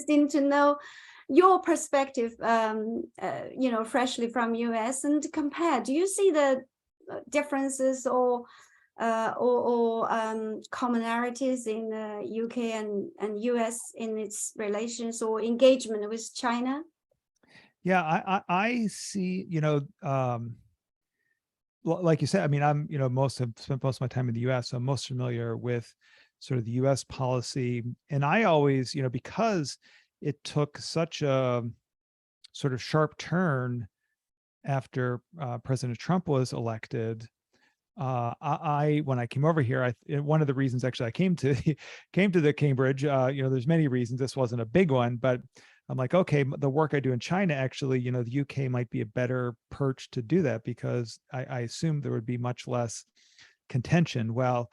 interesting to know your perspective, freshly from US, and to compare. Do you see the differences or commonalities in the UK and US in its relations or engagement with China? Yeah, I see, like you said, I mean, I'm, spent most of my time in the US, so I'm most familiar with sort of the US policy. And I always, because it took such a sort of sharp turn after President Trump was elected, when I came over here, one of the reasons actually I came to the Cambridge, there's many reasons. This wasn't a big one, but I'm like, okay, the work I do in China, actually, the UK might be a better perch to do that, because I assumed there would be much less contention. Well,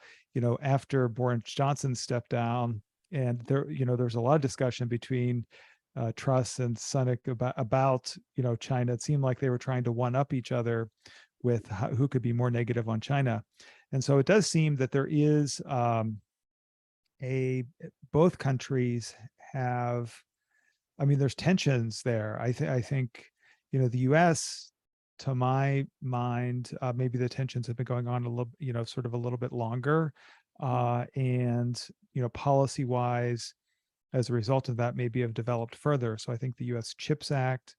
after Boris Johnson stepped down, and there's a lot of discussion between Truss and Sunak about China. It seemed like they were trying to one up each other with who could be more negative on China. And so it does seem that there is both countries have, I mean, there's tensions there. I think, the US, to my mind, maybe the tensions have been going on a little, sort of a little bit longer. And, policy wise, as a result of that, maybe have developed further. So I think the US CHIPS Act,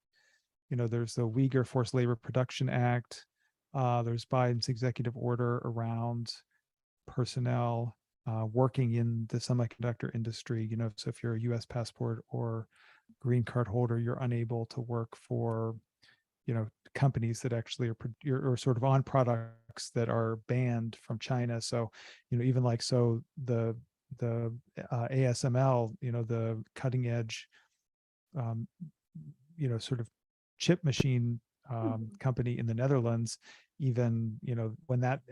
there's the Uyghur Forced Labor Production Act. There's Biden's executive order around personnel working in the semiconductor industry. So if you're a US passport or green card holder, you're unable to work for, companies that actually are sort of on products that are banned from China. So, even like, so the ASML, the cutting edge, sort of chip machine company in the Netherlands, even, when that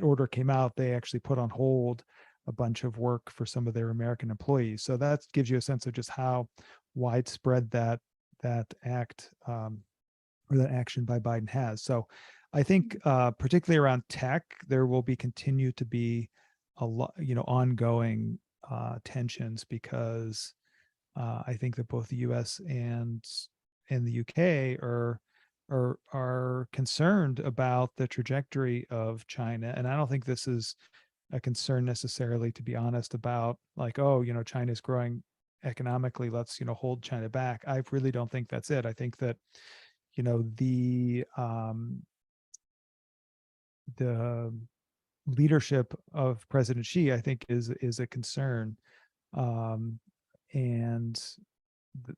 order came out, they actually put on hold a bunch of work for some of their American employees. So that gives you a sense of just how widespread that act or that action by Biden has. So I think particularly around tech, there will continue to be a lot, ongoing tensions, because I think that both the US and the UK are concerned about the trajectory of China. And I don't think this is a concern necessarily, to be honest, about like, oh, China's growing economically, let's, hold China back. I really don't think that's it. I think that, the leadership of President Xi, I think, is a concern. And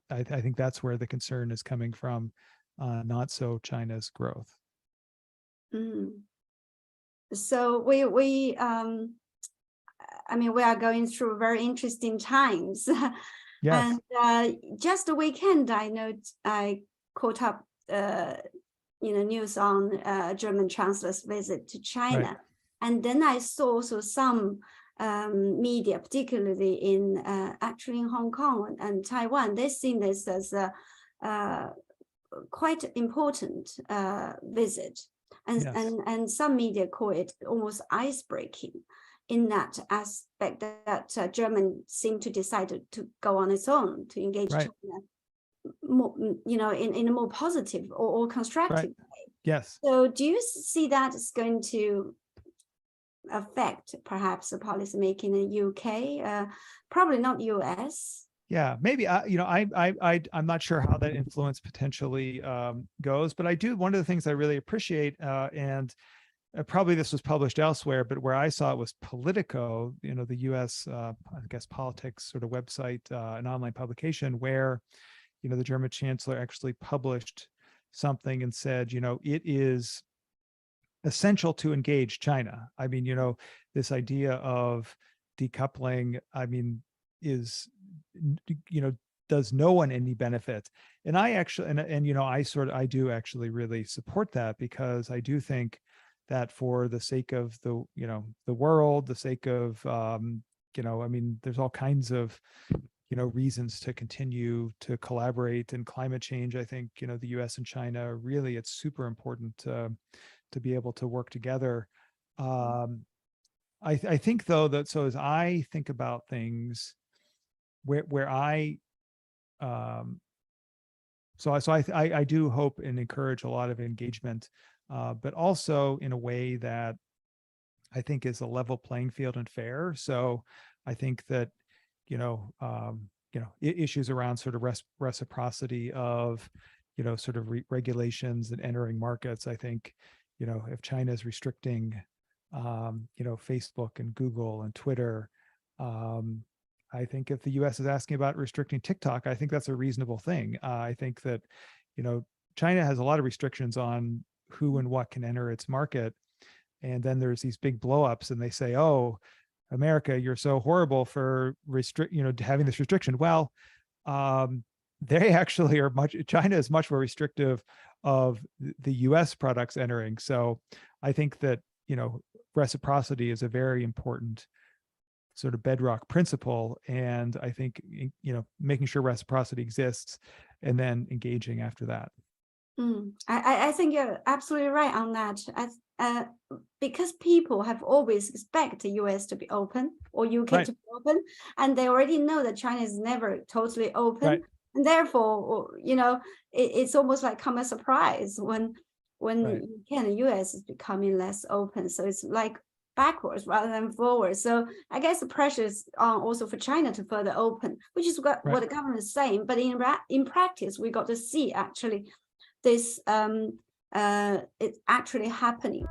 I think that's where the concern is coming from, not so China's growth. So we I mean, we are going through very interesting times. Yes. And just the weekend, I caught up news on German chancellor's visit to China. Right. And then I saw also some media, particularly actually in Hong Kong and Taiwan, they see this as a quite important visit. And, Yes. and some media call it almost ice-breaking, in that aspect that Germany seemed to decide to go on its own, to engage Right. China more, in a more positive or constructive way. Yes. So do you see that is going to affect perhaps the policy making in the UK? Probably not US. Yeah, maybe. I'm not sure how that influence potentially goes, but I do. One of the things I really appreciate, and probably this was published elsewhere, but where I saw it was Politico, the U.S. I guess politics sort of website, an online publication, where the German chancellor actually published something and said, it is essential to engage China. I mean, this idea of decoupling, I mean, is, does no one any benefit. And I actually, I do actually really support that, because I do think that for the sake of the world, the sake of, I mean, there's all kinds of, reasons to continue to collaborate in climate change. I think, the US and China, really, it's super important to be able to work together. I think, though, that, so as I think about things, where I I do hope and encourage a lot of engagement, but also in a way that I think is a level playing field and fair. So I think that, issues around sort of reciprocity of, sort of regulations and entering markets. I think, if China is restricting, Facebook and Google and Twitter, I think if the US is asking about restricting TikTok, I think that's a reasonable thing. I think that, China has a lot of restrictions on who and what can enter its market. And then there's these big blowups and they say, oh, America, you're so horrible for having this restriction. Well, they actually are China is much more restrictive of the US products entering. So I think that, reciprocity is a very important sort of bedrock principle. And I think, making sure reciprocity exists and then engaging after that. I think you're absolutely right on that. Because people have always expected the US to be open or UK to be open, and they already know that China is never totally open. And therefore, it's almost like come a surprise when UK and the US is becoming less open. So it's like backwards rather than forward. So I guess the pressure is on also for China to further open, which is what the government is saying. But in practice, we got to see actually this it's actually happening.